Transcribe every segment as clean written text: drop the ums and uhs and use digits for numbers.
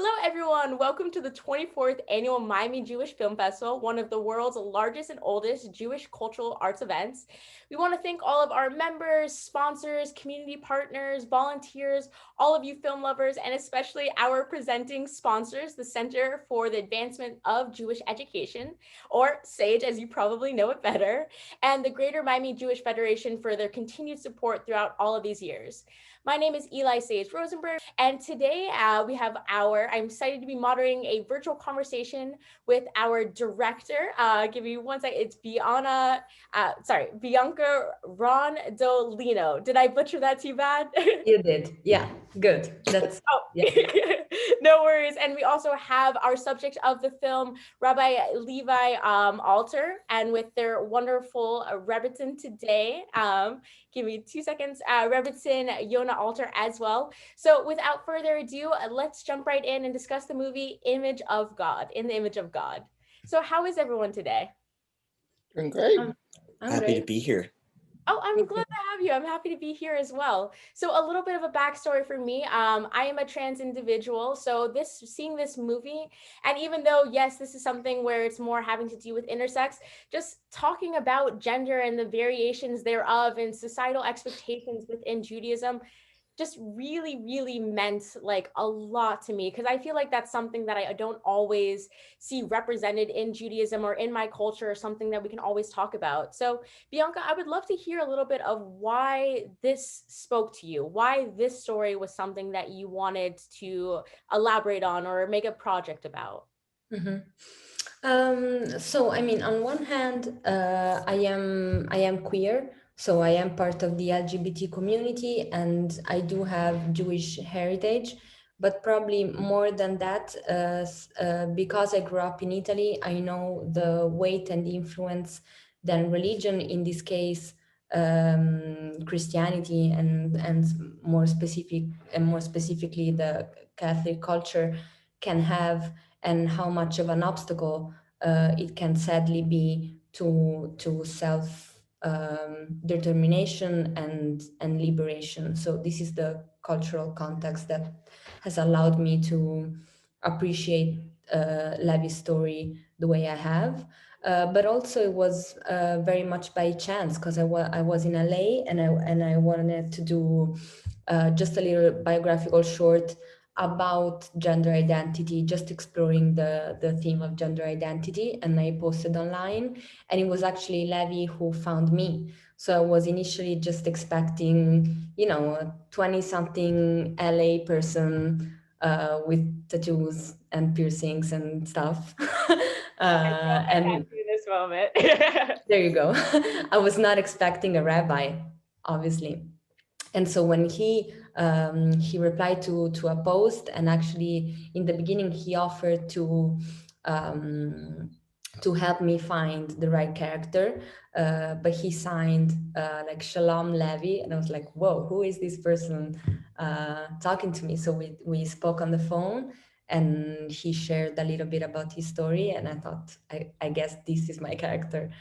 Hello, everyone. Welcome to the 24th Annual Miami Jewish Film Festival, one of the world's largest and oldest Jewish cultural arts events. We want to thank all of our members, sponsors, community partners, volunteers, all of you film lovers, and especially our presenting sponsors, the Center for the Advancement of Jewish Education, or SAGE, as you probably know it better, and the Greater Miami Jewish Federation for their continued support throughout all of these years. My name is Eli Sage Rosenberg, and today I'm excited to be moderating a virtual conversation with our director. Give me one second. It's Bianca Rondolino. Did I butcher that too bad? You did. Yeah, good. That's, Oh, yeah. no worries. And we also have our subject of the film, Rabbi Levi Alter, and with their wonderful Rebbetzin today. Give me 2 seconds. Rebbetzin, Yona Alter as well. So without further ado, let's jump right in and discuss the movie Image of God, In the Image of God. So how is everyone today? Doing great. I'm Happy great. to be here. Oh, I'm glad to have you. I'm happy to be here as well. So a little bit of a backstory for me. I am a trans individual. So seeing this movie, and even though, yes, this is something where it's more having to do with intersex, just talking about gender and the variations thereof and societal expectations within Judaism just really meant like a lot to me, because I feel like that's something that I don't always see represented in Judaism or in my culture, or something that we can always talk about. So Bianca, I would love to hear a little bit of why this spoke to you, why this story was something that you wanted to elaborate on or make a project about. So I mean, on one hand, I am queer, so I am part of the LGBT community, and I do have Jewish heritage. But probably more than that, because I grew up in Italy, I know the weight and the influence that religion, in this case, Christianity, and more specifically the Catholic culture, can have, and how much of an obstacle it can sadly be to self determination and liberation. So this is the cultural context that has allowed me to appreciate Levi's story the way I have. But also it was very much by chance, because I was in LA, and I wanted to do just a little biographical short about gender identity, just exploring the theme of gender identity, and I posted online, and it was actually Levi who found me. So I was initially just expecting, a 20-something LA person with tattoos and piercings and stuff. And In this moment. there you go. I was not expecting a rabbi, obviously. And so when he replied to a post, and actually in the beginning he offered to help me find the right character, but he signed like Shalom Levi, and I was like, whoa, who is this person talking to me? So we spoke on the phone, and he shared a little bit about his story, and I thought, I guess this is my character.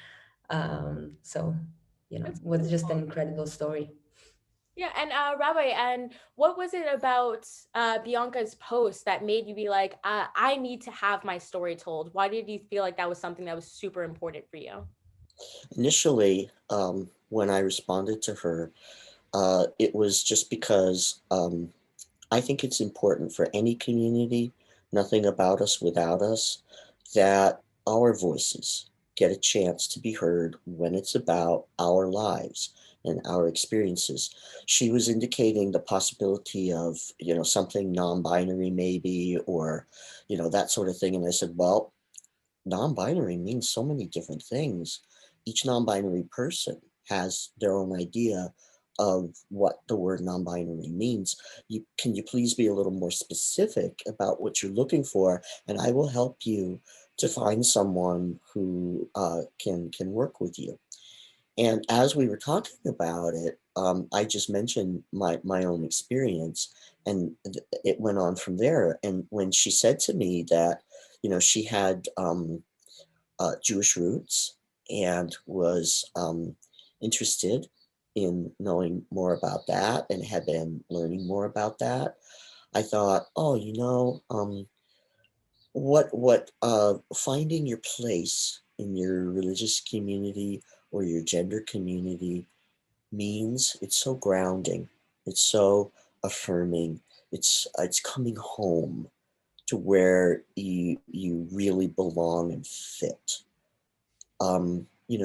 So it was just an incredible story. Yeah, and Rabbi, and what was it about Bianca's post that made you be like, I need to have my story told? Why did you feel like that was something that was super important for you? Initially, when I responded to her, it was just because I think it's important for any community, nothing about us without us, that our voices get a chance to be heard when it's about our lives and our experiences. She was indicating the possibility of, something non-binary maybe, or, that sort of thing. And I said, well, non-binary means so many different things. Each non-binary person has their own idea of what the word non-binary means. Can you please be a little more specific about what you're looking for, and I will help you to find someone who can work with you. And as we were talking about it, I just mentioned my own experience, and it went on from there. And when she said to me that, she had Jewish roots and was interested in knowing more about that and had been learning more about that, I thought, oh, finding your place in your religious community or your gender community means, it's so grounding, it's so affirming, it's coming home to where you really belong and fit.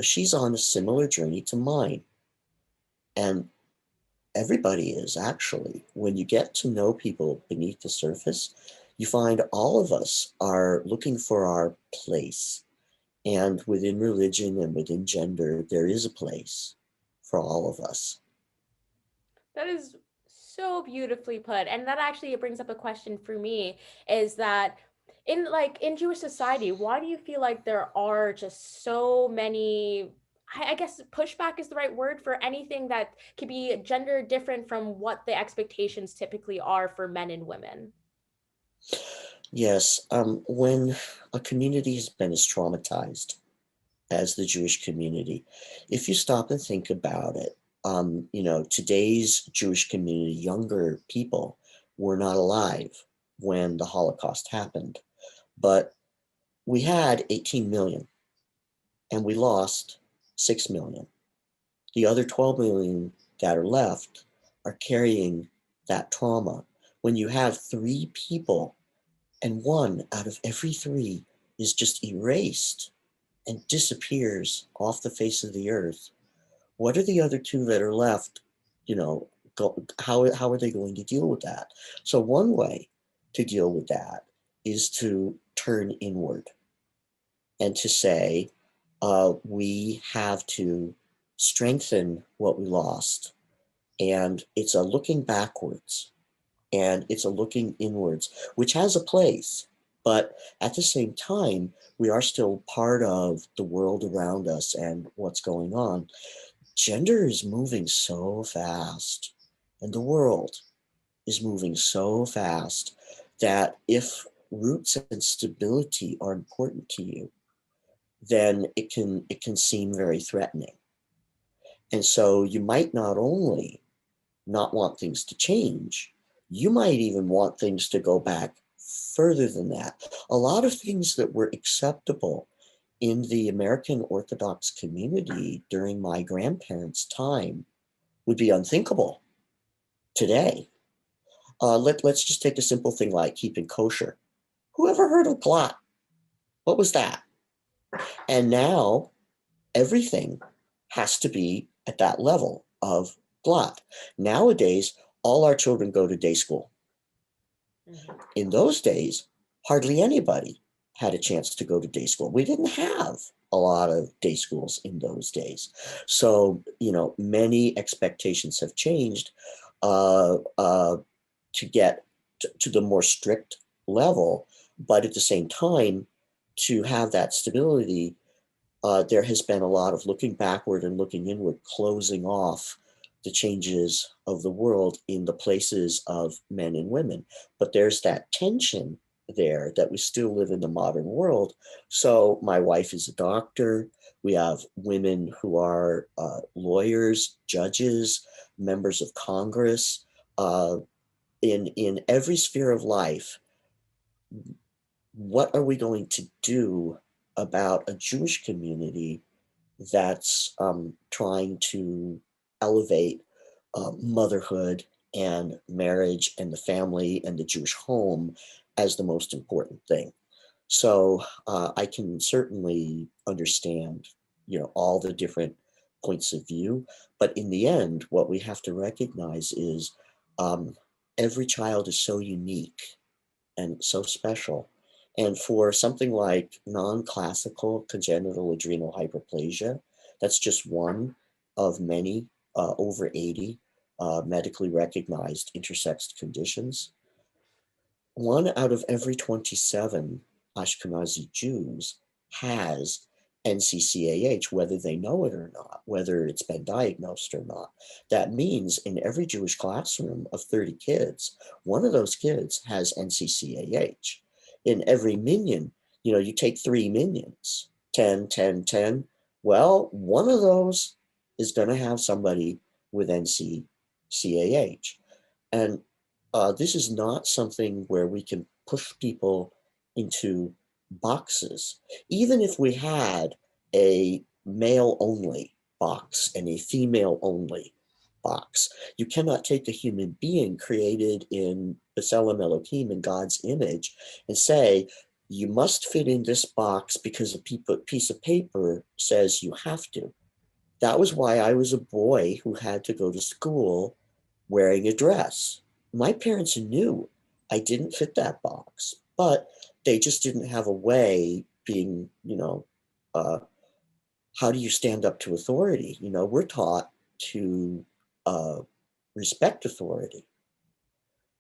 She's on a similar journey to mine, and everybody is, actually. When you get to know people beneath the surface, you find all of us are looking for our place. And within religion and within gender, there is a place for all of us. That is so beautifully put. And that actually brings up a question for me, is that in Jewish society, why do you feel like there are just so many, I guess pushback is the right word for anything that could be gender different from what the expectations typically are for men and women? Yes, when a community has been as traumatized as the Jewish community, if you stop and think about it, today's Jewish community, younger people were not alive when the Holocaust happened, but we had 18 million and we lost 6 million. The other 12 million that are left are carrying that trauma. When you have three people and one out of every three is just erased and disappears off the face of the earth, what are the other two that are left? You know, how are they going to deal with that? So one way to deal with that is to turn inward and to say, we have to strengthen what we lost. And it's a looking backwards and it's a looking inwards, which has a place. But at the same time, we are still part of the world around us and what's going on. Gender is moving so fast, and the world is moving so fast that if roots and stability are important to you, then it can seem very threatening. And so you might not only not want things to change, you might even want things to go back further than that. A lot of things that were acceptable in the American Orthodox community during my grandparents' time would be unthinkable today. Let's just take a simple thing like keeping kosher. Who ever heard of glot? What was that? And now everything has to be at that level of glot. Nowadays, all our children go to day school. Mhm. In those days, hardly anybody had a chance to go to day school. We didn't have a lot of day schools in those days. So, many expectations have changed to get to the more strict level. But at the same time, to have that stability, there has been a lot of looking backward and looking inward, closing off the changes of the world in the places of men and women. But there's that tension there that we still live in the modern world. So my wife is a doctor. We have women who are lawyers, judges, members of Congress. In every sphere of life, what are we going to do about a Jewish community that's trying to elevate motherhood and marriage and the family and the Jewish home as the most important thing? So I can certainly understand, all the different points of view, but in the end, what we have to recognize is um, every child is so unique and so special. And for something like non-classical congenital adrenal hyperplasia, that's just one of many, over 80 medically recognized intersexed conditions. One out of every 27 Ashkenazi Jews has NCCAH, whether they know it or not, whether it's been diagnosed or not. That means in every Jewish classroom of 30 kids, one of those kids has NCCAH. In every minion, you take three minions, 10, 10, 10. Well, one of those is going to have somebody with NCCAH. And this is not something where we can push people into boxes. Even if we had a male only box and a female only box, you cannot take a human being created in B'Tselem Elohim, in God's image, and say, you must fit in this box because a piece of paper says you have to. That was why I was a boy who had to go to school wearing a dress. My parents knew I didn't fit that box, but they just didn't have a way being, uh, how do you stand up to authority? We're taught to uh, respect authority.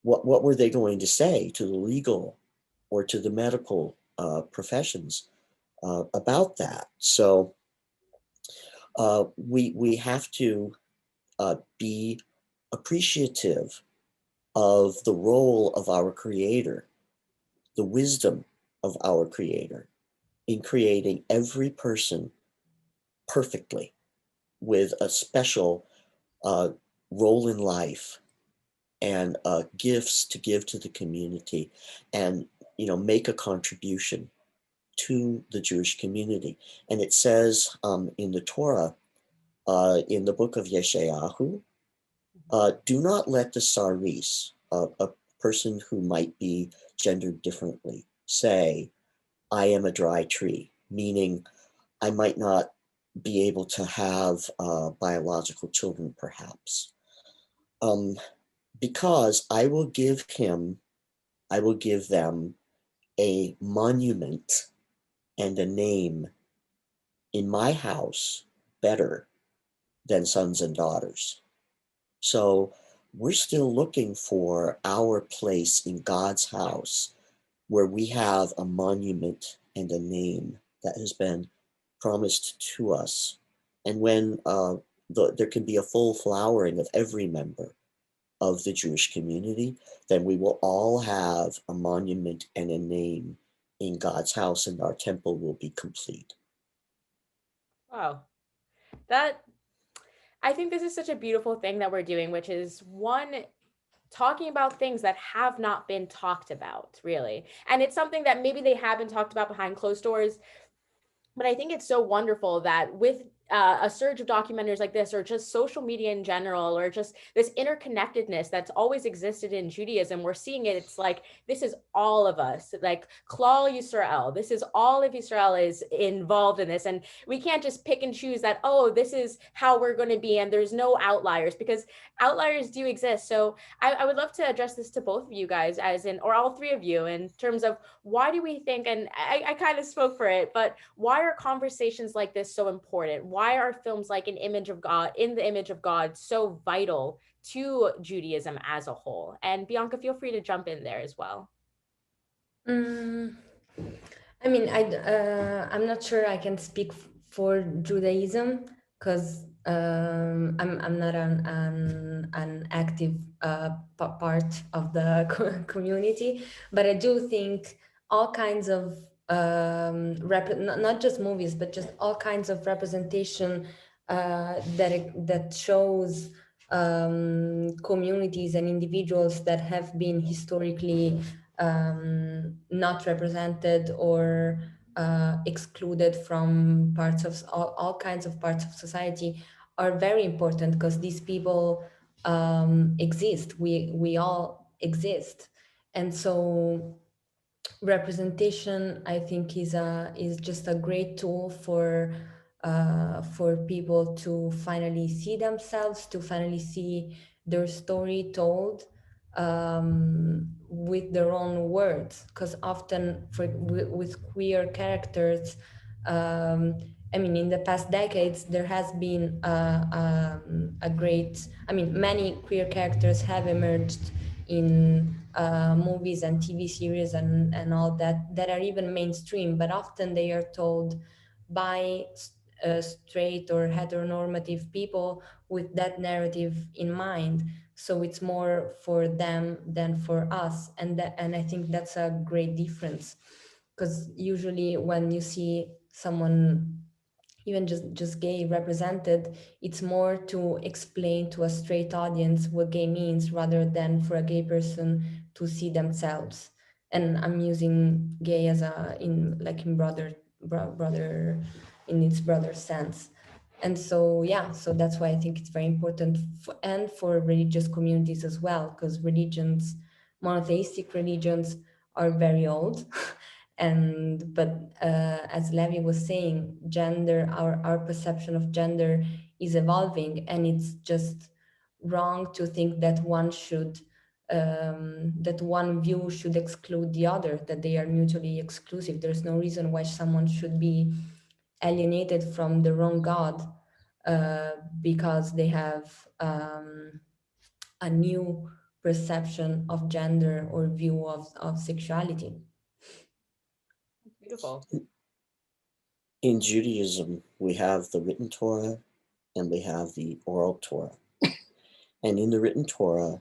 What were they going to say to the legal or to the medical professions about that? So we have to be appreciative of the role of our Creator, the wisdom of our Creator in creating every person perfectly with a special uh, role in life and gifts to give to the community, and make a contribution to the Jewish community. And it says in the Torah, in the book of Yeshayahu, do not let the saris, a person who might be gendered differently, say, I am a dry tree, meaning I might not be able to have biological children, perhaps. Um, because I will give them a monument and a name in my house better than sons and daughters. So we're still looking for our place in God's house where we have a monument and a name that has been promised to us. And when there can be a full flowering of every member of the Jewish community, then we will all have a monument and a name in God's house, and our temple will be complete. Wow. That I think this is such a beautiful thing that we're doing, which is one, talking about things that have not been talked about, really. And it's something that maybe they have been talked about behind closed doors, but I think it's so wonderful that with a surge of documentaries like this, or just social media in general, or just this interconnectedness that's always existed in Judaism, we're seeing it. It's like, this is all of us, like Klal Yisrael. This is all of Israel is involved in this. And we can't just pick and choose that, oh, this is how we're going to be. And there's no outliers, because outliers do exist. So I would love to address this to both of you guys, as in, or all three of you, in terms of why do we think, and I kind of spoke for it, but why are conversations like this so important? Why are films like An Image of God, In the Image of God, so vital to Judaism as a whole? And Bianca, feel free to jump in there as well. Mm, I mean, I'm not sure I can speak for Judaism because I'm not an active part of the community, but I do think all kinds of not just movies, but just all kinds of representation that shows communities and individuals that have been historically not represented or excluded from parts of all kinds of parts of society are very important, because these people exist. We all exist, and so representation, I think, is just a great tool for people to finally see themselves, to finally see their story told with their own words. Because often with queer characters, I mean, in the past decades, there has been a great, I mean, many queer characters have emerged in movies and TV series and all that are even mainstream, but often they are told by straight or heteronormative people with that narrative in mind. So it's more for them than for us, and I think that's a great difference, because usually when you see someone even just gay represented, it's more to explain to a straight audience what gay means rather than for a gay person to see themselves. And I'm using gay as a in like in brother in its broader sense. And so yeah, so that's why I think it's very important and for religious communities as well, because religions, monotheistic religions, are very old. And but as Levi was saying, gender, our perception of gender is evolving, and it's just wrong to think that one should that one view should exclude the other, that they are mutually exclusive. There's no reason why someone should be alienated from the wrong God uh, because they have a new perception of gender or view of sexuality. Beautiful. In Judaism, we have the written Torah and we have the oral Torah. And in the written Torah,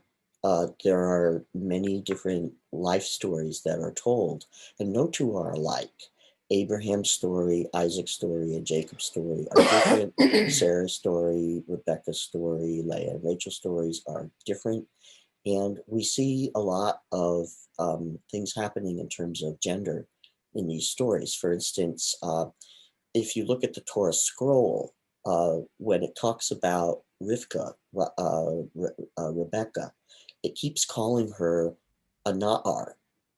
there are many different life stories that are told, and no two are alike. Abraham's story, Isaac's story, and Jacob's story are different. Sarah's story, Rebecca's story, Leah and Rachel's stories are different. And we see a lot of things happening in terms of gender in these stories. For instance, if you look at the Torah scroll, when it talks about Rivka, Rebecca, it keeps calling her a Na'ar,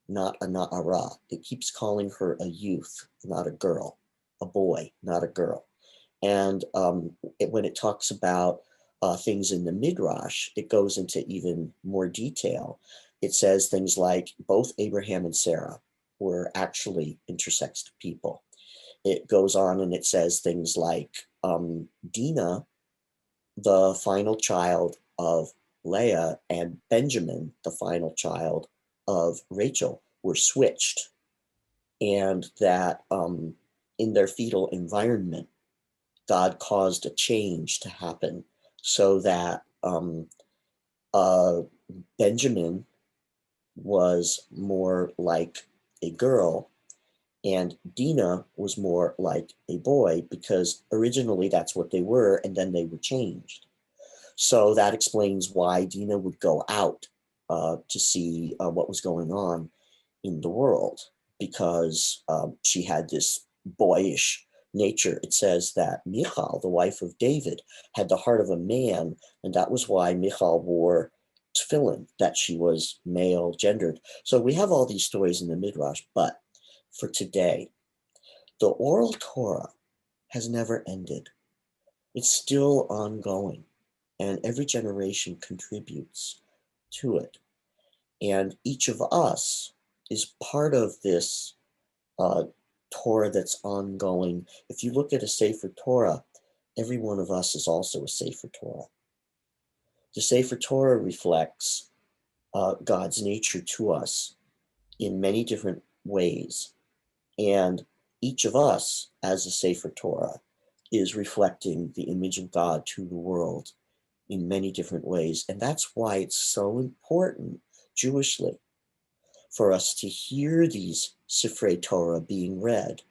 not a Na'ara. It keeps calling her a youth, not a girl, a boy, not a girl. And when it talks about things in the Midrash, it goes into even more detail. It says things like both Abraham and Sarah were actually intersexed people. It goes on and it says things like Dinah, the final child of Leah, and Benjamin, the final child of Rachel, were switched, and that in their fetal environment, God caused a change to happen so that Benjamin was more like a girl and Dinah was more like a boy, because originally that's what they were, and then they were changed. So that explains why Dinah would go out to see what was going on in the world, because she had this boyish nature. It says that Michal, the wife of David, had the heart of a man, and that was why Michal wore tefillin, that she was male gendered. So we have all these stories in the Midrash, but for today, the oral Torah has never ended. It's still ongoing, and every generation contributes to it. And each of us is part of this Torah that's ongoing. If you look at a Sefer Torah, every one of us is also a Sefer Torah. The Sefer Torah reflects God's nature to us in many different ways. And each of us, as a Sefer Torah, is reflecting the image of God to the world in many different ways. And that's why it's so important, Jewishly, for us to hear these Sifrei Torah being read,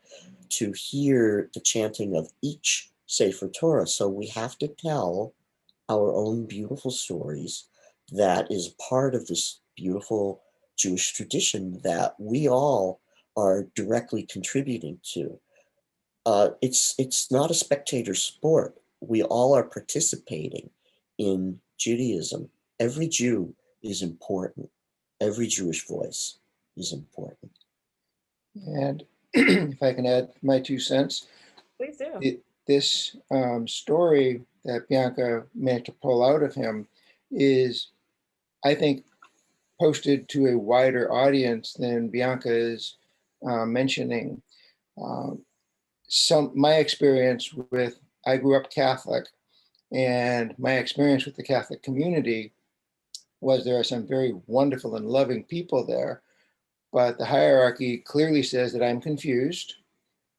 to hear the chanting of each Sefer Torah. So we have to tell our own beautiful stories that is part of this beautiful Jewish tradition that we all are directly contributing to. It's not a spectator sport. We all are participating in Judaism. Every Jew is important. Every Jewish voice is important. And if I can add my 2 cents, Please do. this story that Bianca managed to pull out of him is, I think, posted to a wider audience than Bianca is mentioning. My experience with, I grew up Catholic, and my experience with the Catholic community was there are some very wonderful and loving people there, but the hierarchy clearly says that I'm confused.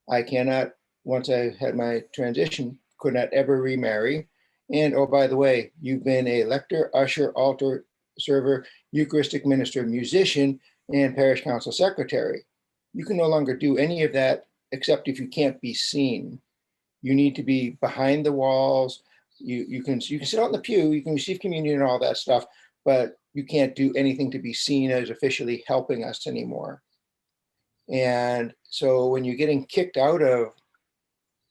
I cannot, once I had my transition, could not ever remarry. And oh, by the way, you've been a lector, usher, altar server, Eucharistic minister, musician, and parish council secretary. You can no longer do any of that except if you can't be seen. You need to be behind the walls. You can sit out in the pew, you can receive communion and all that stuff, but you can't do anything to be seen as officially helping us anymore. And so when you're getting kicked out of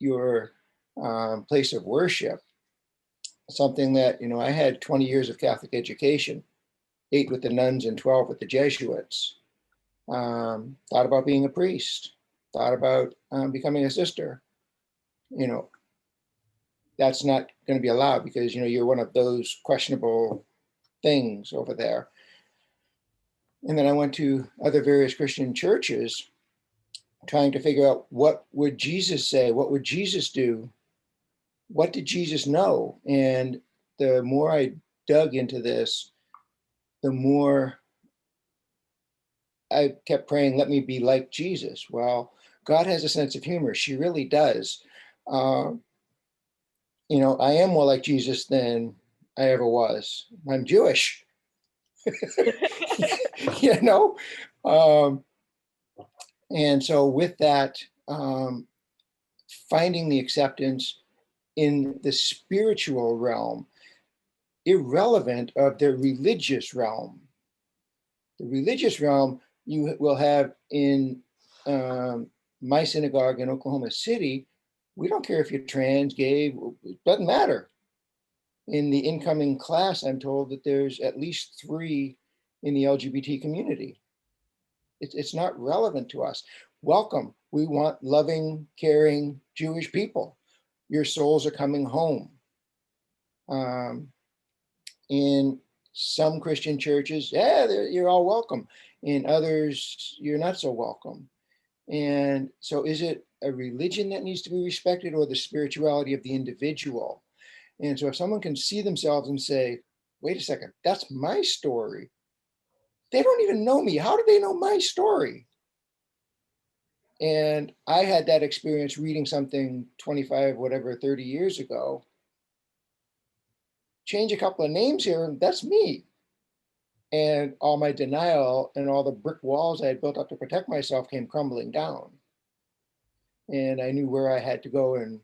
your place of worship, something that, I had 20 years of Catholic education, 8 with the nuns and 12 with the Jesuits. Thought about being a priest, thought about becoming a sister. That's not going to be allowed because, you're one of those questionable things over there. And then I went to other various Christian churches trying to figure out, what would Jesus say? What would Jesus do? What did Jesus know? And the more I dug into this, the more I kept praying, let me be like Jesus. Well, God has a sense of humor. She really does. I am more like Jesus than I ever was. I'm Jewish. And so with that, finding the acceptance in the spiritual realm, irrelevant of the religious realm. The religious realm you will have in my synagogue in Oklahoma City. We don't care if you're trans, gay, it doesn't matter. In the incoming class, I'm told that there's at least 3 in the LGBT community. It's not relevant to us. Welcome. We want loving, caring Jewish people. Your souls are coming home. In some Christian churches, you're all welcome. In others, you're not so welcome. And so is it a religion that needs to be respected, or the spirituality of the individual? And so if someone can see themselves and say, wait a second, that's my story. They don't even know me. How do they know my story? And I had that experience reading something 25, 30 years ago. Change a couple of names here, and that's me. And all my denial and all the brick walls I had built up to protect myself came crumbling down. And I knew where I had to go. And,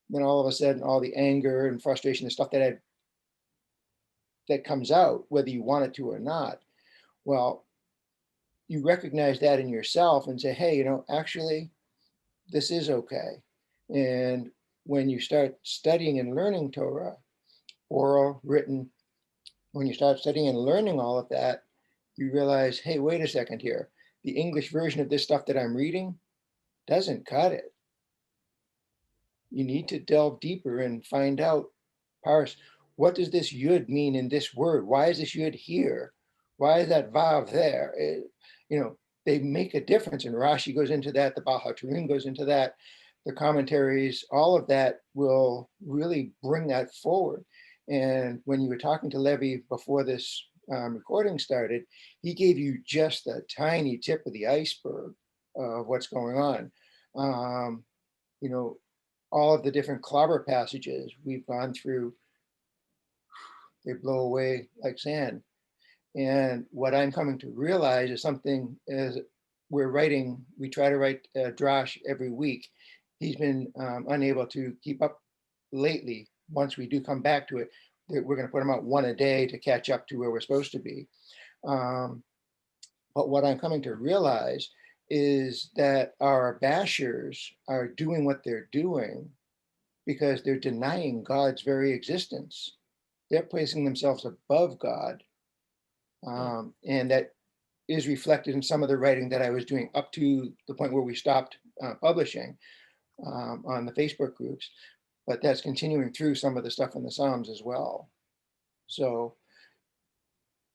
then all of a sudden, all the anger and frustration, the stuff that comes out, whether you want it to or not, well, you recognize that in yourself and say, hey, actually, this is okay. And when you start studying and learning Torah, oral, written, when you start studying and learning all of that, you realize, hey, wait a second here. The English version of this stuff that I'm reading doesn't cut it. You need to delve deeper and find out, parse, what does this yud mean in this word? Why is this yud here? Why is that vav there? They make a difference. And Rashi goes into that. The Baal HaTurim goes into that. The commentaries, all of that will really bring that forward. And when you were talking to Levi before this recording started, he gave you just a tiny tip of the iceberg of what's going on. All of the different clobber passages we've gone through, they blow away like sand. And what I'm coming to realize is something as we try to write Drash every week. He's been unable to keep up lately. Once we do come back to it, we're going to put them out one a day to catch up to where we're supposed to be. But what I'm coming to realize is that our bashers are doing what they're doing because they're denying God's very existence. They're placing themselves above God. And that is reflected in some of the writing that I was doing up to the point where we stopped publishing on the Facebook groups. But that's continuing through some of the stuff in the Psalms as well. So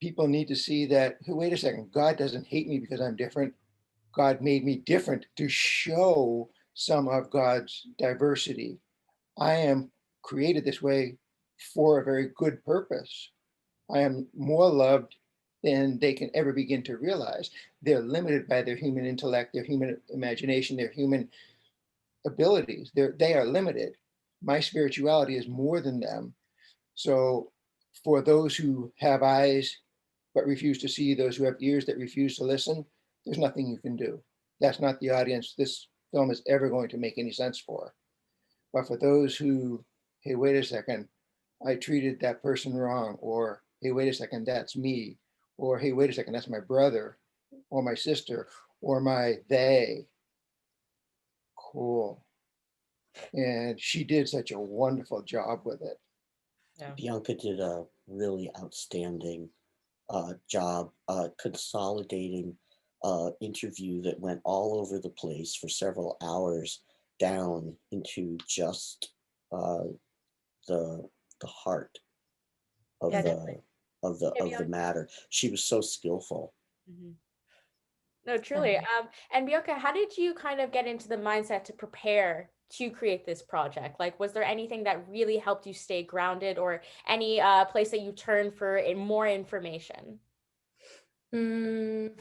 people need to see that, hey, wait a second, God doesn't hate me because I'm different. God made me different to show some of God's diversity. I am created this way for a very good purpose. I am more loved than they can ever begin to realize. They're limited by their human intellect, their human imagination, their human abilities. They are limited. My spirituality is more than them. So for those who have eyes but refuse to see, those who have ears that refuse to listen, there's nothing you can do. That's not the audience this film is ever going to make any sense for. But for those who, hey, wait a second, I treated that person wrong, or hey, wait a second, that's me, or hey, wait a second, that's my brother, or my sister, or my they. Cool. And she did such a wonderful job with it. Yeah. Bianca did a really outstanding job consolidating interview that went all over the place for several hours down into just uh, the the heart of Yeah, the definitely. Yeah, of the Bianca. matter. She was so skillful. Mhm. No, Yeah. truly. And Bianca, how did you kind of get into the mindset to prepare to create this project? Like, was there anything that really helped you stay grounded, or any place that you turned for more information? Mm,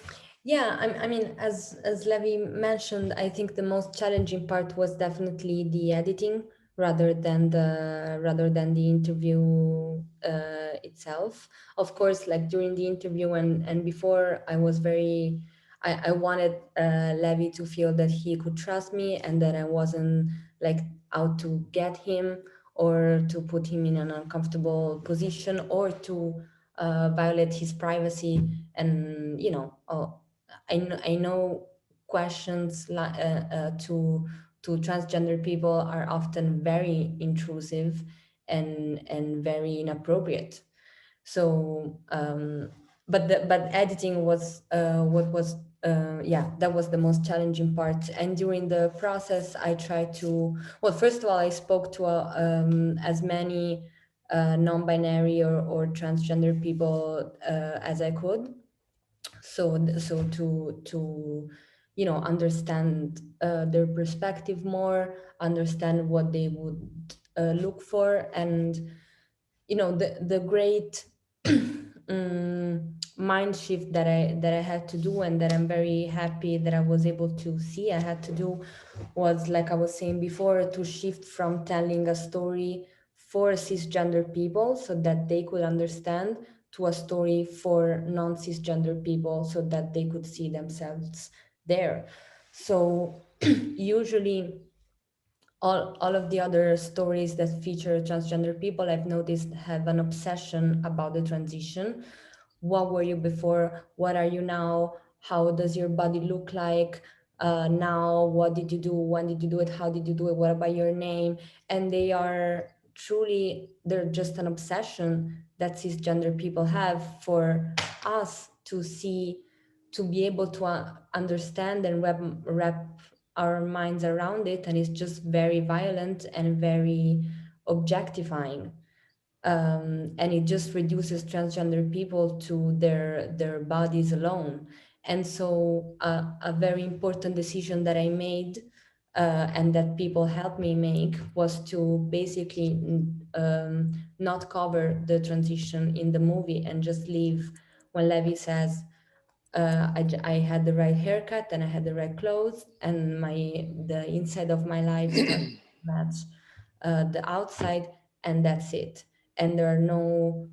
yeah, I mean, as Levi mentioned, I think the most challenging part was definitely the editing rather than the interview itself. Of course, like during the interview and before, I wanted Levi to feel that he could trust me and that I wasn't like out to get him or to put him in an uncomfortable position or to violate his privacy. And I know questions to transgender people are often very intrusive and very inappropriate. So but editing was what was yeah, that was the most challenging part. And during the process I tried to, well, first of all, I spoke to as many non-binary or transgender people as I could. So to understand their perspective more, understand what they would look for. And the great mind shift that I had to do, and that I'm very happy that I was able to see I had to do, was, like I was saying before, to shift from telling a story for cisgender people so that they could understand, to a story for non-cisgender people so that they could see themselves there. So usually all of the other stories that feature transgender people, I've noticed, have an obsession about the transition. What were you before? What are you now? How does your body look like now? What did you do? When did you do it? How did you do it? What about your name? And they're just an obsession that cisgender people have for us to see, to be able to understand and wrap our minds around it. And it's just very violent and very objectifying. And it just reduces transgender people to their bodies alone. And so a very important decision that I made, and that people helped me make, was to basically not cover the transition in the movie, and just leave when Levi says, I had the right haircut and I had the right clothes, and the inside of my life started to match the outside, and that's it. And there are no,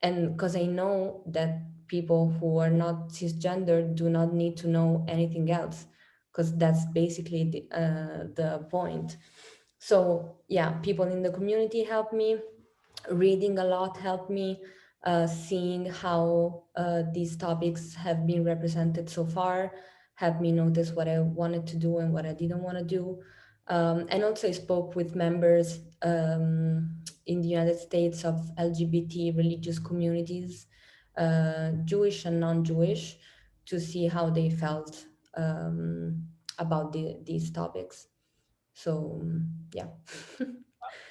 and because I know that people who are not cisgender do not need to know anything else, because that's basically the point. So yeah, people in the community help me, reading a lot helped me, seeing how these topics have been represented so far helped me notice what I wanted to do and what I didn't want to do. And also I spoke with members in the United States of LGBT religious communities, Jewish and non-Jewish, to see how they felt about these topics. So yeah.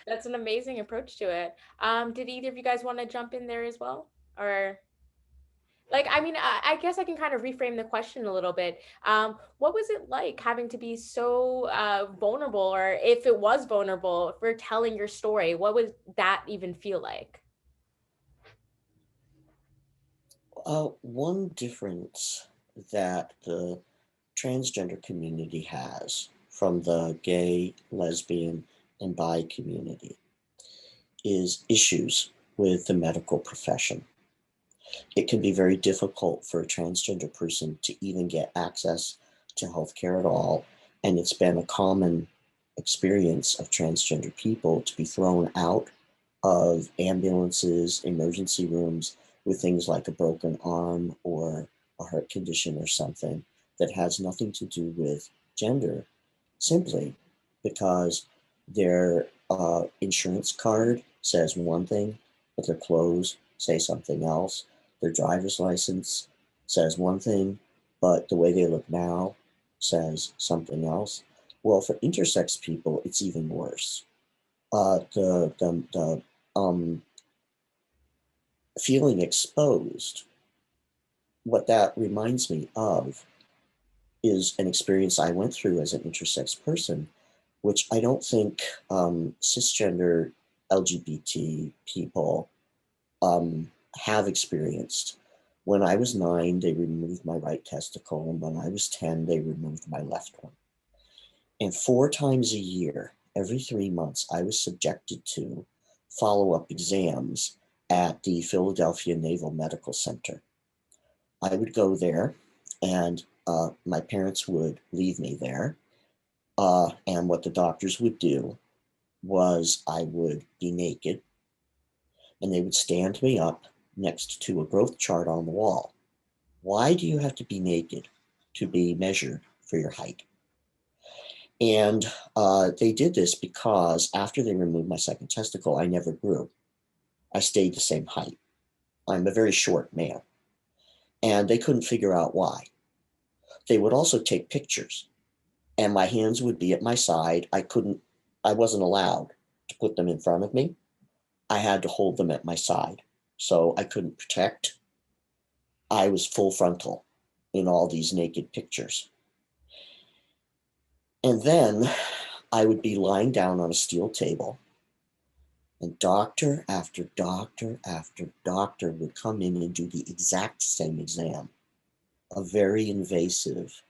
That's an amazing approach to it. Did either of you guys want to jump in there as well? Or like, I mean, I guess I can kind of reframe the question a little bit. What was it like having to be so vulnerable, or if it was vulnerable, for telling your story? What would that even feel like? One difference that the transgender community has from the gay, lesbian, and bi community is issues with the medical profession. It can be very difficult for a transgender person to even get access to healthcare at all. And it's been a common experience of transgender people to be thrown out of ambulances, emergency rooms with things like a broken arm or a heart condition or something that has nothing to do with gender, simply because their insurance card says one thing, but their clothes say something else. Their driver's license says one thing, but the way they look now says something else. Well, for intersex people, it's even worse. The feeling exposed, what that reminds me of is an experience I went through as an intersex person, which I don't think cisgender LGBT people have experienced. When I was 9, they removed my right testicle, and when I was 10, they removed my left one. And 4 times a year, every 3 months, I was subjected to follow-up exams at the Philadelphia Naval Medical Center. I would go there, and my parents would leave me there. And what the doctors would do was I would be naked, and they would stand me up next to a growth chart on the wall. Why do you have to be naked to be measured for your height? And they did this because after they removed my second testicle, I never grew. I stayed the same height. I'm a very short man. And they couldn't figure out why. They would also take pictures, and my hands would be at my side. I wasn't allowed to put them in front of me. I had to hold them at my side. So I couldn't protect. I was full frontal in all these naked pictures. And then I would be lying down on a steel table, and doctor after doctor after doctor would come in and do the exact same exam, a very invasive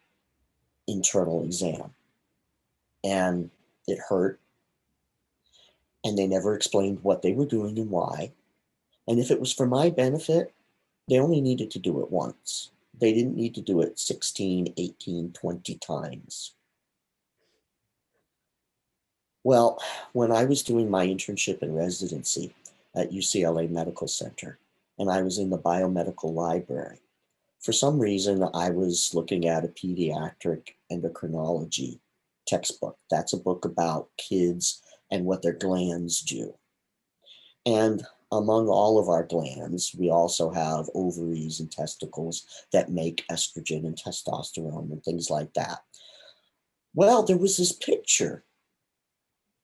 internal exam. And it hurt, and they never explained what they were doing and why. And if it was for my benefit, they only needed to do it once. They didn't need to do it 16, 18, 20 times. Well, when I was doing my internship and residency at UCLA Medical Center, and I was in the biomedical library, for some reason, I was looking at a pediatric endocrinology textbook. That's a book about kids and what their glands do. And among all of our glands, we also have ovaries and testicles that make estrogen and testosterone and things like that. Well, there was this picture,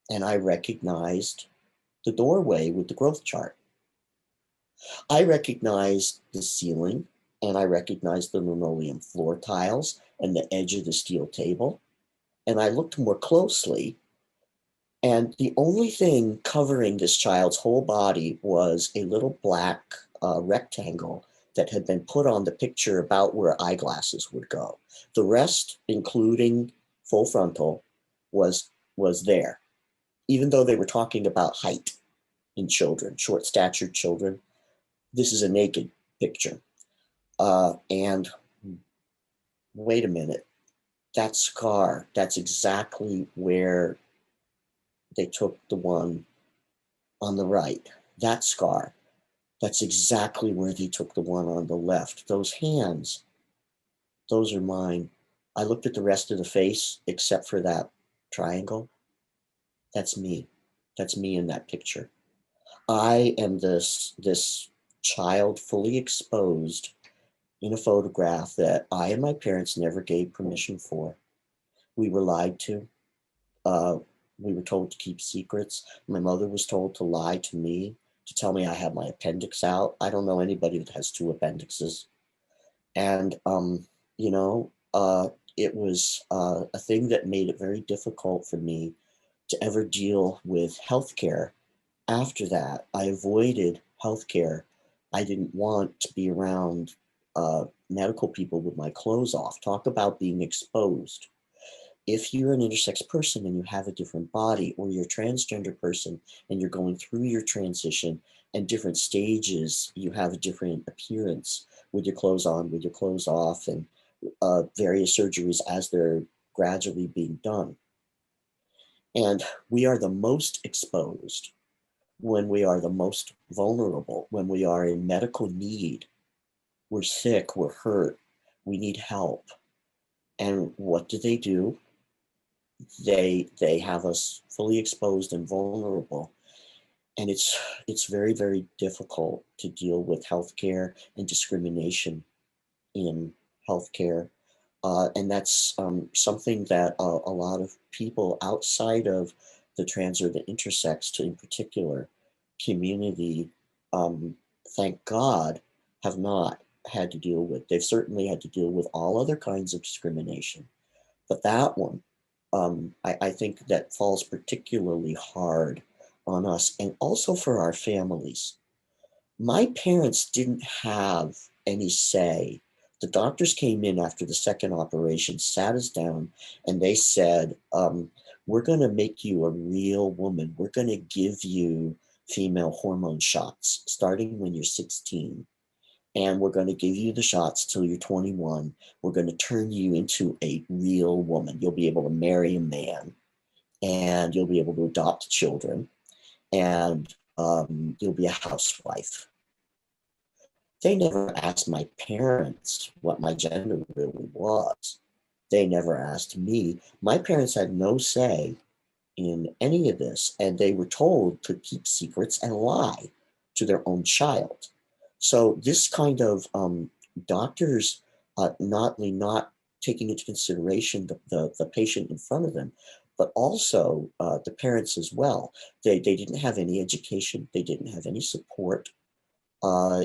and I recognized the doorway with the growth chart. I recognized the ceiling, and I recognized the linoleum floor tiles and the edge of the steel table. And I looked more closely, and the only thing covering this child's whole body was a little black rectangle that had been put on the picture about where eyeglasses would go. The rest, including full frontal, was there, even though they were talking about height in children, short-statured children. This is a naked picture. And wait a minute, that scar, that's exactly where they took the one on the right. That scar, that's exactly where they took the one on the left. Those hands, those are mine. I looked at the rest of the face except for that triangle. That's me. That's me in that picture. I am this child fully exposed in a photograph that I and my parents never gave permission for. We were lied to. We were told to keep secrets. My mother was told to lie to me, to tell me I had my appendix out. I don't know anybody that has 2 appendixes. And, you know, it was a thing that made it very difficult for me to ever deal with healthcare. After that, I avoided healthcare. I didn't want to be around medical people with my clothes off. Talk about being exposed. If you're an intersex person and you have a different body, or you're a transgender person and you're going through your transition and different stages, you have a different appearance with your clothes on, with your clothes off, and various surgeries as they're gradually being done. And we are the most exposed when we are the most vulnerable, when we are in medical need. We're sick, we're hurt, we need help. And what do? They have us fully exposed and vulnerable. And it's very, very difficult to deal with healthcare and discrimination in healthcare. And that's something that a lot of people outside of the trans or the intersex, to in particular, community, um, thank God, have not had to deal with. They've certainly had to deal with all other kinds of discrimination, but that one, I think that falls particularly hard on us and also for our families. My parents didn't have any say. The doctors came in after the second operation, sat us down, and they said, we're going to make you a real woman. We're going to give you female hormone shots starting when you're 16. And we're going to give you the shots till you're 21. We're going to turn you into a real woman. You'll be able to marry a man, and you'll be able to adopt children, and you'll be a housewife. They never asked my parents what my gender really was. They never asked me. My parents had no say in any of this, and they were told to keep secrets and lie to their own child. So this kind of doctors not only not taking into consideration the patient in front of them, but also the parents as well. They didn't have any education. They didn't have any support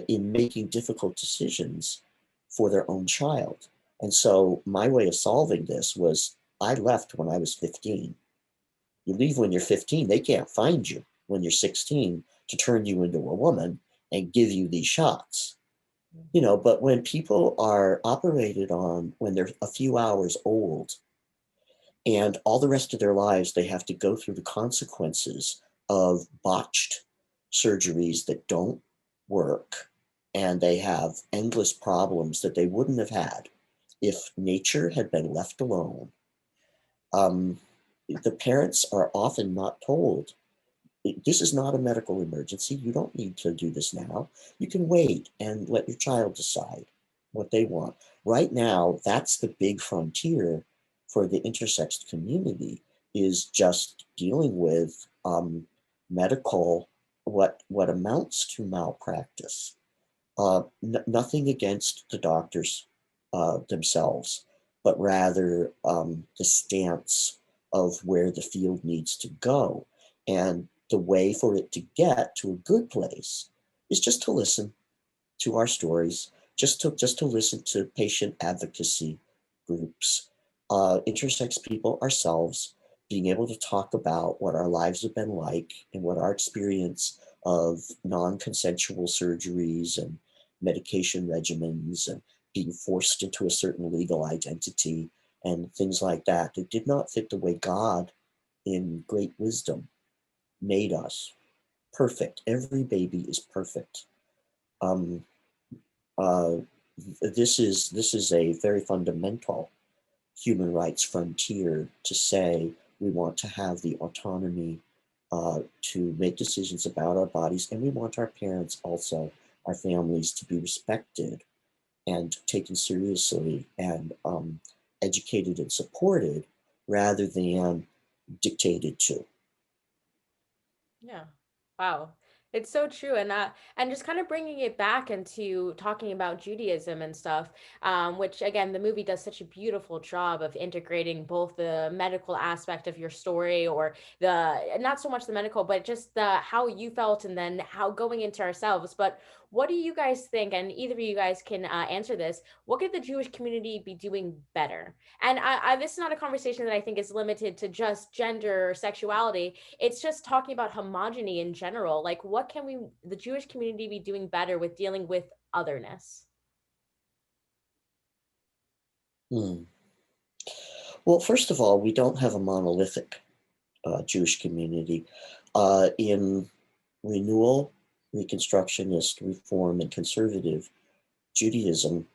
in making difficult decisions for their own child. And so my way of solving this was I left when I was 15. You leave when you're 15, they can't find you when you're 16 to turn you into a woman and give you these shots. You know, but when people are operated on when they're a few hours old and all the rest of their lives, they have to go through the consequences of botched surgeries that don't work, and they have endless problems that they wouldn't have had if nature had been left alone. The parents are often not told, this is not a medical emergency. You don't need to do this now. You can wait and let your child decide what they want. Right now, that's the big frontier for the intersex community, is just dealing with medical, what amounts to malpractice. Nothing against the doctors themselves, but rather the stance of where the field needs to go. And the way for it to get to a good place is just to listen to our stories, just to listen to patient advocacy groups, intersex people ourselves, being able to talk about what our lives have been like and what our experience of non-consensual surgeries and medication regimens and being forced into a certain legal identity and things like that that did not fit the way God in great wisdom made us perfect. Every baby is perfect. Um, uh, this is a very fundamental human rights frontier to say we want to have the autonomy to make decisions about our bodies, and we want our parents also, our families, to be respected and taken seriously and educated and supported rather than dictated to. Yeah. Wow. It's so true. And just kind of bringing it back into talking about Judaism and stuff, which again, the movie does such a beautiful job of integrating both the medical aspect of your story, or the, not so much the medical, but just the how you felt and then how going into ourselves. But what do you guys think? And either of you guys can answer this. What could the Jewish community be doing better? And this is not a conversation that I think is limited to just gender or sexuality. It's just talking about homogeny in general. Like, what can the Jewish community, be doing better with dealing with otherness? Hmm. Well, first of all, we don't have a monolithic Jewish community. In renewal, Reconstructionist, Reform, and Conservative Judaism,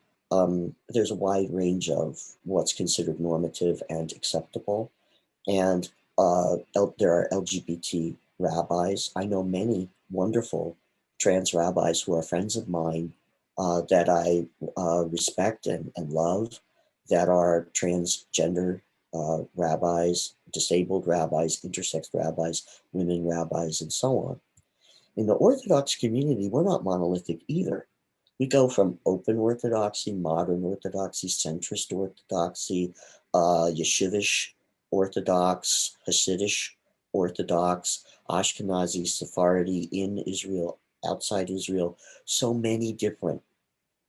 there's a wide range of what's considered normative and acceptable. And there are LGBT rabbis. I know many wonderful trans rabbis who are friends of mine that I respect and love, that are transgender rabbis, disabled rabbis, intersex rabbis, women rabbis, and so on. In the Orthodox community, we're not monolithic either. We go from open Orthodoxy, modern Orthodoxy, centrist Orthodoxy, Yeshivish Orthodox, Hasidish Orthodox, Ashkenazi, Sephardi, in Israel, outside Israel. So many different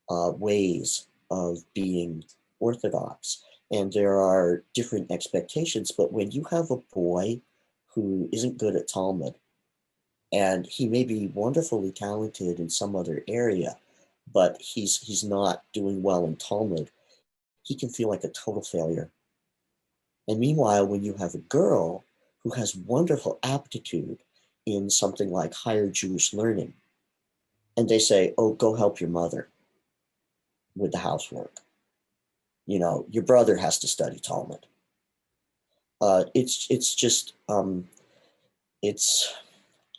ways of being Orthodox. And there are different expectations. But when you have a boy who isn't good at Talmud, and he may be wonderfully talented in some other area, but he's not doing well in Talmud, he can feel like a total failure. And meanwhile, when you have a girl who has wonderful aptitude in something like higher Jewish learning, and they say, oh, go help your mother with the housework. You know, your brother has to study Talmud. It's just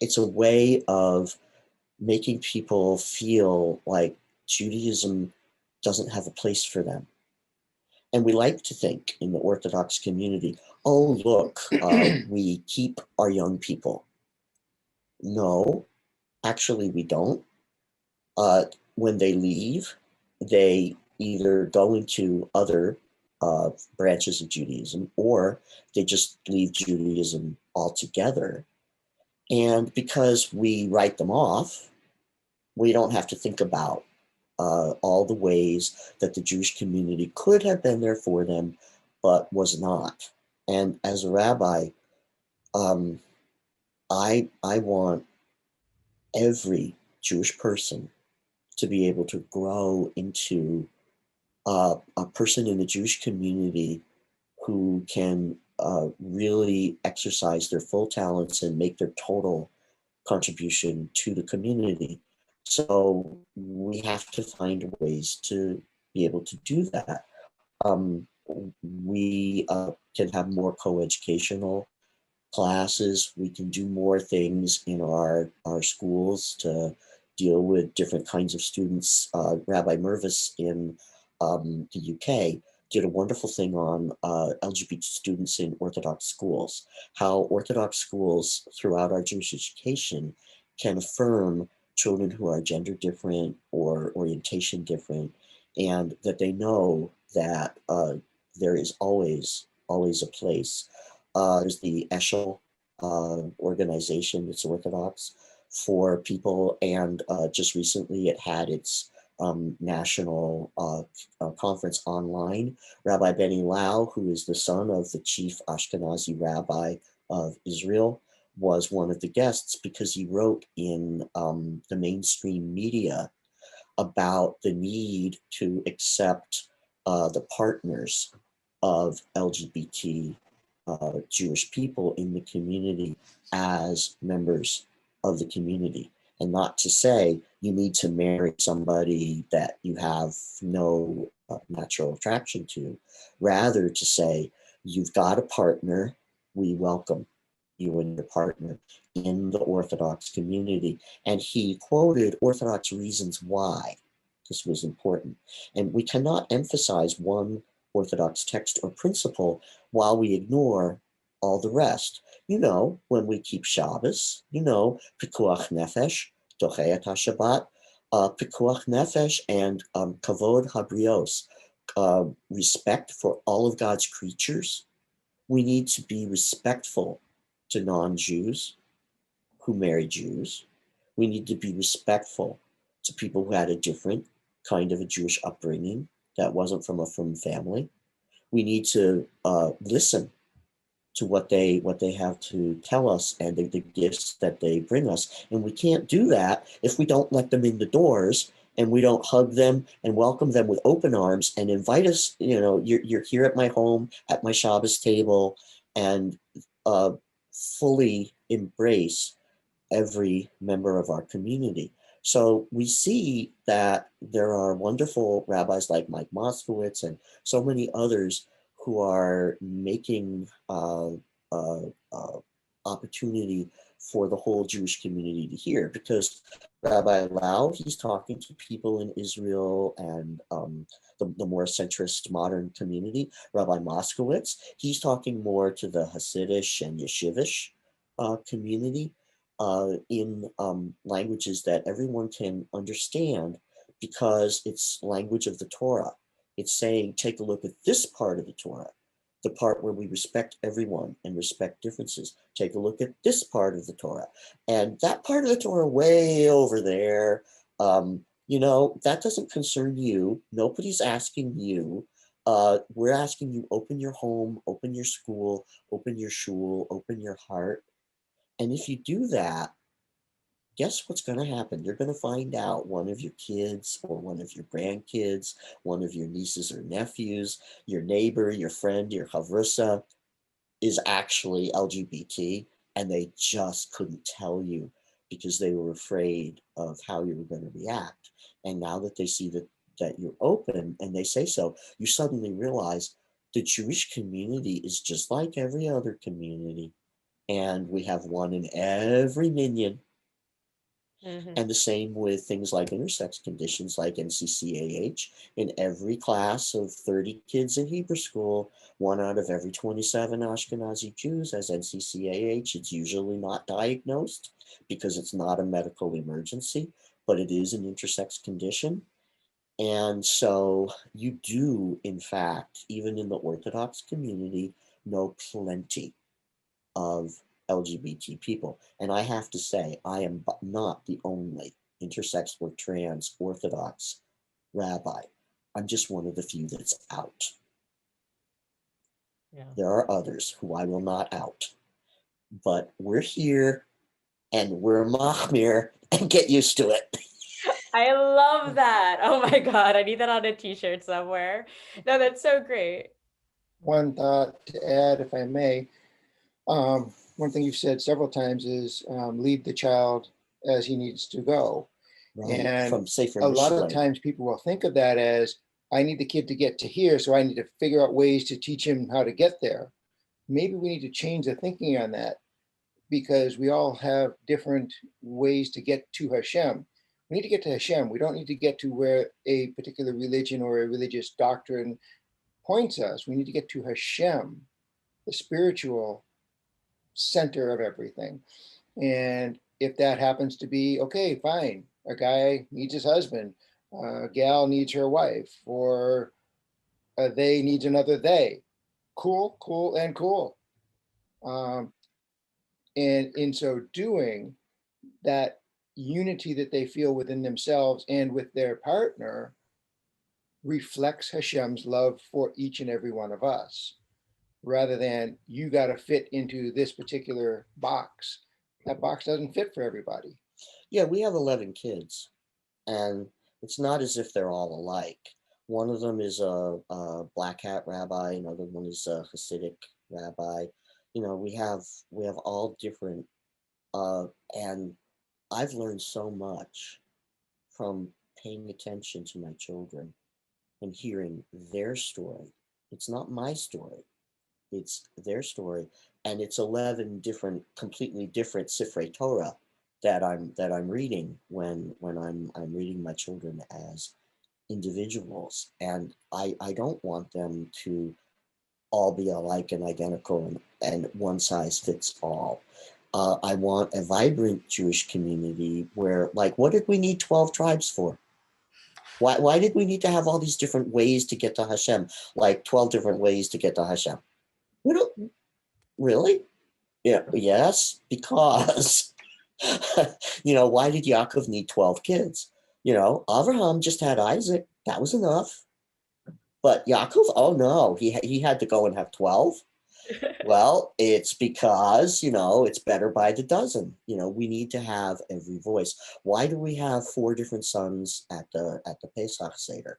it's a way of making people feel like Judaism doesn't have a place for them. And we like to think in the Orthodox community, oh, look, we keep our young people. No, actually, we don't. When they leave, they either go into other branches of Judaism, or they just leave Judaism altogether. And because we write them off, we don't have to think about all the ways that the Jewish community could have been there for them, but was not. And as a rabbi, um, I want every Jewish person to be able to grow into a person in the Jewish community who can really exercise their full talents and make their total contribution to the community. So we have to find ways to be able to do that. We can have more co-educational classes. We can do more things in our schools to deal with different kinds of students. Rabbi Mervis in the UK did a wonderful thing on LGBT students in Orthodox schools, how Orthodox schools throughout our Jewish education can affirm children who are gender different or orientation different, and that they know that there is always a place. There's the Eshel organization that's Orthodox for people, and just recently it had its national conference online. Rabbi Benny Lau, who is the son of the chief Ashkenazi rabbi of Israel, was one of the guests because he wrote in the mainstream media about the need to accept the partners of LGBT Jewish people in the community as members of the community, and not to say you need to marry somebody that you have no natural attraction to, rather to say you've got a partner, we welcome you and your partner in the Orthodox community. And he quoted Orthodox reasons why this was important. And we cannot emphasize one Orthodox text or principle while we ignore all the rest. You know, when we keep Shabbos, you know, Pikuach Nefesh, Dochei HaShabbat, Pikuach Nefesh, and Kavod Habrios, respect for all of God's creatures. We need to be respectful to non-Jews who marry Jews. We need to be respectful to people who had a different kind of a Jewish upbringing that wasn't from a frum family. We need to listen to what they have to tell us and the gifts that they bring us. And we can't do that if we don't let them in the doors and we don't hug them and welcome them with open arms and invite us. You know, you're here at my home, at my Shabbos table, and fully embrace every member of our community. So we see that there are wonderful rabbis like Mike Moskowitz and so many others who are making uh, uh, opportunity for the whole Jewish community to hear, because Rabbi Lau, he's talking to people in Israel and the more centrist modern community. Rabbi Moskowitz, he's talking more to the Hasidish and Yeshivish community in languages that everyone can understand, because it's language of the Torah. It's saying, take a look at this part of the Torah, the part where we respect everyone and respect differences. Take a look at this part of the Torah. And that part of the Torah way over there, that doesn't concern you. Nobody's asking you. We're asking you, open your home, open your school, open your shul, open your heart. And if you do that, guess what's going to happen? You're going to find out one of your kids or one of your grandkids, one of your nieces or nephews, your neighbor, your friend, your chavrusa is actually LGBT, and they just couldn't tell you because they were afraid of how you were going to react. And now that they see that you're open and they say so, you suddenly realize the Jewish community is just like every other community. And we have one in every minyan. Mhm. And the same with things like intersex conditions like NCCAH. In every class of 30 kids in Hebrew school, 1 out of every 27 Ashkenazi Jews has NCCAH. It's usually not diagnosed because it's not a medical emergency, but it is an intersex condition. And so you do, in fact, even in the Orthodox community, know plenty of LGBT people. And I have to say, I am not the only intersex or trans Orthodox rabbi. I'm just one of the few that's out. Yeah. There are others who I will not out. But we're here and we're mahmir, and get used to it. I love that. Oh my God, I need that on a t-shirt somewhere. No, that's so great. One thought to add, if I may, one thing you've said several times is lead the child as he needs to go. Right. And From Sefer a lot of Mishle. times people will think of that as, I need the kid to get to here, so I need to figure out ways to teach him how to get there. Maybe we need to change the thinking on that, because we all have different ways to get to Hashem. We need to get to Hashem. We don't need to get to where a particular religion or a religious doctrine points us. We need to get to Hashem, the spiritual center of everything. And if that happens to be, okay, fine, a guy needs his husband, a gal needs her wife, or a they needs another they. Cool, cool, and cool. And in so doing, that unity that they feel within themselves and with their partner reflects Hashem's love for each and every one of us, rather than you got to fit into this particular box. That box doesn't fit for everybody. Yeah, we have 11 kids, and it's not as if they're all alike. One of them is a black hat rabbi, another one is a Hasidic rabbi. We have all different, and I've learned so much from paying attention to my children and hearing their story. It's not my story, it's their story, and it's 11 different, completely different Sifrei Torah that I'm reading when I'm reading my children as individuals, and I don't want them to all be alike and identical and one size fits all. I want a vibrant Jewish community where, like, what did we need 12 tribes for? Why did we need to have all these different ways to get to Hashem? Like 12 different ways to get to Hashem. We don't really? Yeah, yes, because why did Yaakov need 12 kids? Abraham just had Isaac. That was enough. But Yaakov, oh no, he had to go and have 12. Well, it's because, it's better by the dozen. We need to have every voice. Why do we have 4 different sons at the Pesach Seder?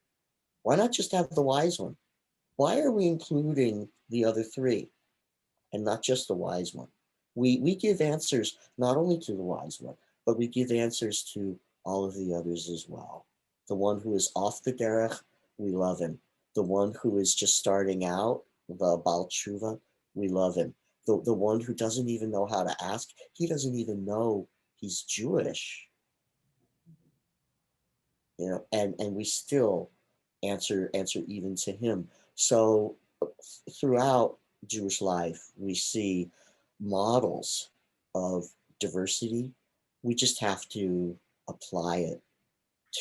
Why not just have the wise one? Why are we including the other 3 and not just the wise one? We give answers not only to the wise one, but we give answers to all of the others as well. The one who is off the derech, we love him. The one who is just starting out, the Baal Tshuva, we love him. the one who doesn't even know how to ask, he doesn't even know he's Jewish, and we still answer even to him. So throughout Jewish life, we see models of diversity. We just have to apply it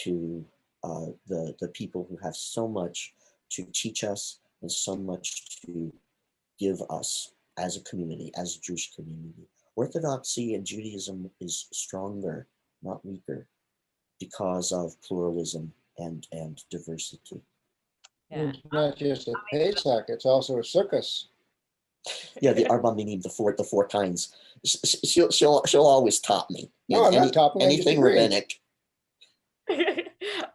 to the people who have so much to teach us and so much to give us as a community, as a Jewish community. Orthodoxy and Judaism is stronger, not weaker, because of pluralism and diversity. Yeah. It's not just a Pesach, it's also a circus. Yeah, the Arba Minim, the four kinds. She'll always top me. No, I'm not topping, I'm just anything agreeing. rabbinic.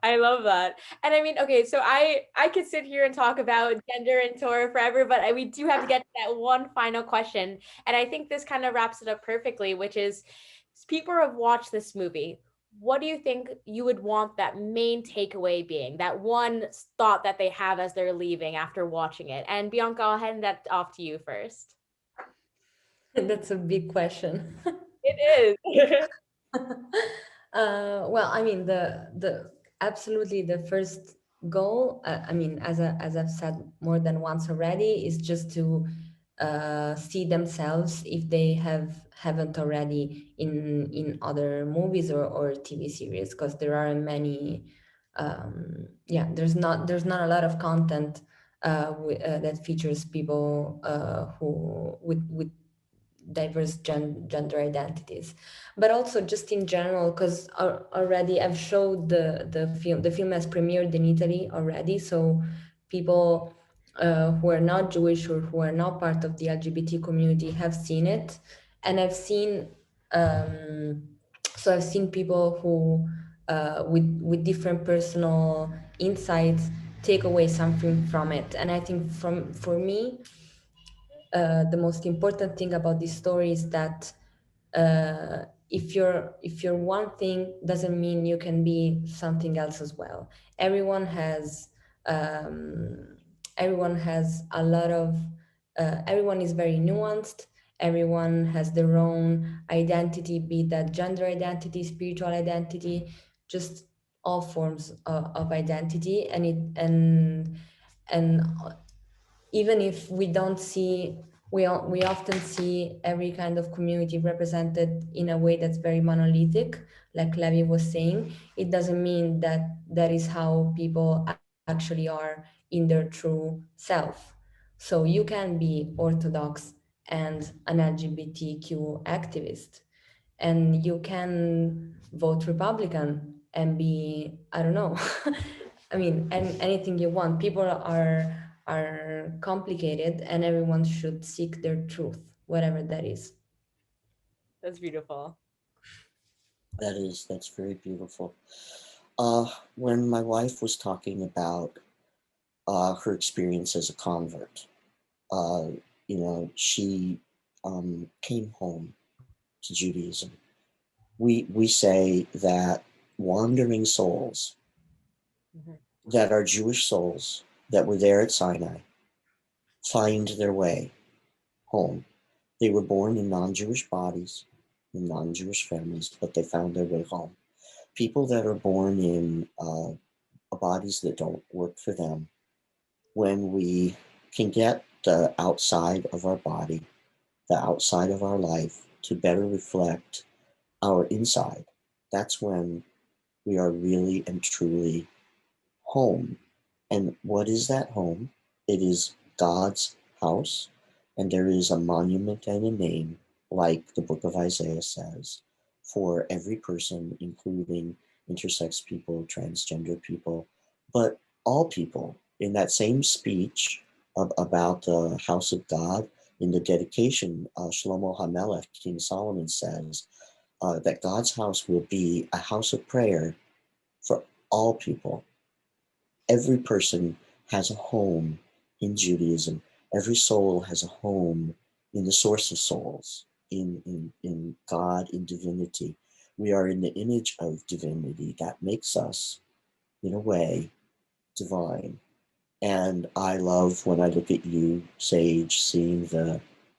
I love that. And I mean, okay, so I could sit here and talk about gender and Torah forever, but we do have to get to that one final question. And I think this kind of wraps it up perfectly, which is, people have watched this movie. What do you think you would want that main takeaway being, that one thought that they have as they're leaving after watching it? And Bianca, I'll hand that off to you first. That's a big question. It is. Well, I mean, the absolutely the first goal. I mean, as I've said more than once already, is just to see themselves, if they haven't already, in other movies or TV series, because there are many. Yeah, there's not a lot of content that features people who with diverse gender identities, but also just in general, because already I've showed the film has premiered in Italy already, so people who are not Jewish or who are not part of the LGBT community have seen it. And um, I've seen people who with different personal insights take away something from it. And I think for me, the most important thing about this story is that if you're one thing, doesn't mean you can be something else as well. Everyone has um, everyone has a lot of everyone is very nuanced. Everyone has their own identity, be that gender identity, spiritual identity, just all forms of identity. And even if we don't see, we often see every kind of community represented in a way that's very monolithic, like Levi was saying. It doesn't mean that that is how people actually are in their true self. So you can be Orthodox and an LGBTQ activist, and you can vote Republican and be, I don't know, I mean, anything you want. People are complicated, and everyone should seek their truth, whatever that is. That's beautiful. That's very beautiful. When my wife was talking about her experience as a convert, uh, she came home to Judaism. We say that wandering souls, Mhm. that are Jewish souls that were there at Sinai, find their way home. They were born in non-Jewish bodies, in non-Jewish families, but they found their way home. People that are born in bodies that don't work for them, when we can get the outside of our body, the outside of our life, to better reflect our inside, that's when we are really and truly home. And what is that home? It is God's house, and there is a monument and a name, like the book of Isaiah says, for every person, including intersex people, transgender people, but all people. In that same speech about the house of God, in the dedication, Shlomo HaMelech, King Solomon, says that God's house will be a house of prayer for all people. Every person has a home in Judaism. Every soul has a home in the source of souls, in God, in divinity. We are in the image of divinity that makes us, in a way, divine. And I love, when I look at you, Sage, seeing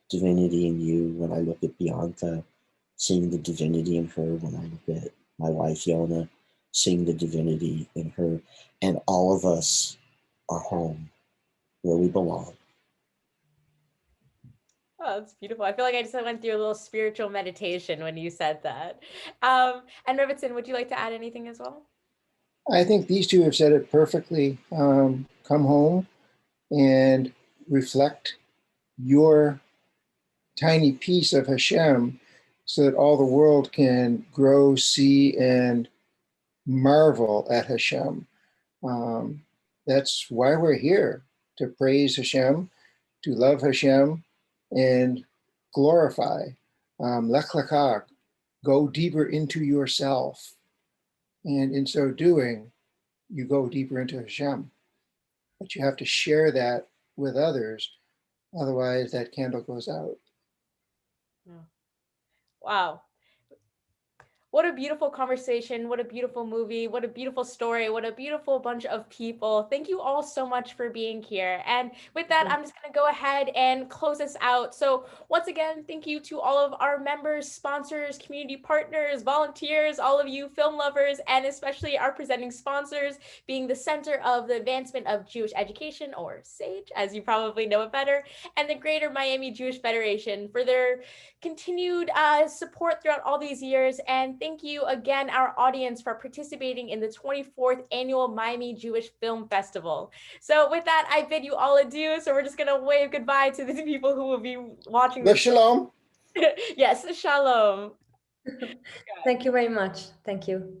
divinity in you. When I look at Bianca, seeing the divinity in her. When I look at my wife, Yona, seeing the divinity in her. And all of us are home where we belong. Oh, that's beautiful. I feel like I just went through a little spiritual meditation when you said that. And Rebbetzin, would you like to add anything as well? I think these two have said it perfectly. Come home and reflect your tiny piece of Hashem so that all the world can grow, see, and marvel at Hashem. That's why we're here, to praise Hashem, to love Hashem, and glorify. Lech lecha, go deeper into yourself. And in so doing, you go deeper into Hashem. But you have to share that with others. Otherwise, that candle goes out. Wow. What a beautiful conversation. What a beautiful movie. What a beautiful story. What a beautiful bunch of people. Thank you all so much for being here. And with that, I'm just going to go ahead and close us out. So once again, thank you to all of our members, sponsors, community partners, volunteers, all of you film lovers, and especially our presenting sponsors, being the Center of the Advancement of Jewish Education, or SAGE, as you probably know it better, and the Greater Miami Jewish Federation for their continued support throughout all these years. And thank you again, our audience, for participating in the 24th Annual Miami Jewish Film Festival. So with that, I bid you all adieu. So we're just going to wave goodbye to the people who will be watching this. Shalom. Yes, shalom. Thank you very much. Thank you.